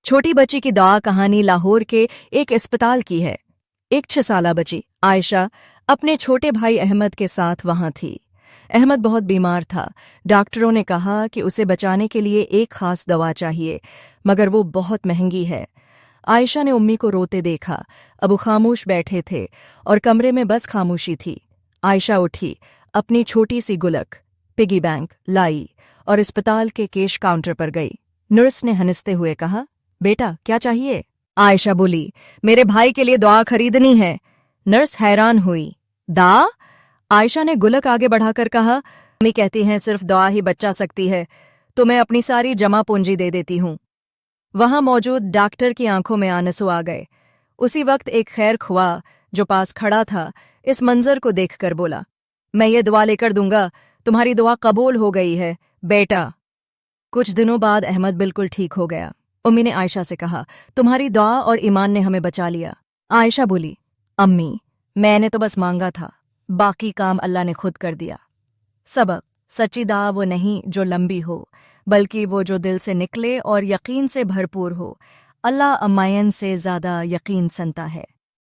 چھوٹی بچی کی دعا کہانی لاہور کے ایک اسپتال کی ہے۔ ایک 6 سالہ بچی عائشہ اپنے چھوٹے بھائی احمد کے ساتھ وہاں تھی۔ احمد بہت بیمار تھا۔ ڈاکٹروں نے کہا کہ اسے بچانے کے لیے ایک خاص دوا چاہیے، مگر وہ بہت مہنگی ہے۔ عائشہ نے امی کو روتے دیکھا۔ ابو خاموش بیٹھے تھے اور کمرے میں بس خاموشی تھی۔ عائشہ اٹھی، اپنی چھوٹی سی گلک پگی بینک لائی اور اسپتال کے کیش کاؤنٹر پر گئی۔ نرس نے ہنستے ہوئے کہا، بیٹا کیا چاہیے؟ عائشہ بولی، میرے بھائی کے لیے دعا خریدنی ہے۔ نرس حیران ہوئی۔ دعا؟ عائشہ نے گلک آگے بڑھا کر کہا، امی کہتی ہیں صرف دعا ہی بچا سکتی ہے، تو میں اپنی ساری جمع پونجی دے دیتی ہوں۔ وہاں موجود ڈاکٹر کی آنکھوں میں آنسو آ گئے۔ اسی وقت ایک خیر خواہ جو پاس کھڑا تھا اس منظر کو دیکھ کر بولا، میں یہ دعا لے کر دوں گا، تمہاری دعا قبول ہو گئی ہے بیٹا۔ کچھ دنوں بعد احمد بالکل ٹھیک ہو گیا۔ امی نے عائشہ سے کہا، تمہاری دعا اور ایمان نے ہمیں بچا لیا۔ عائشہ بولی، امی میں نے تو بس مانگا تھا، باقی کام اللہ نے خود کر دیا۔ سبق: سچی دعا وہ نہیں جو لمبی ہو، بلکہ وہ جو دل سے نکلے اور یقین سے بھرپور ہو۔ اللہ امائن سے زیادہ یقین سنتا ہے۔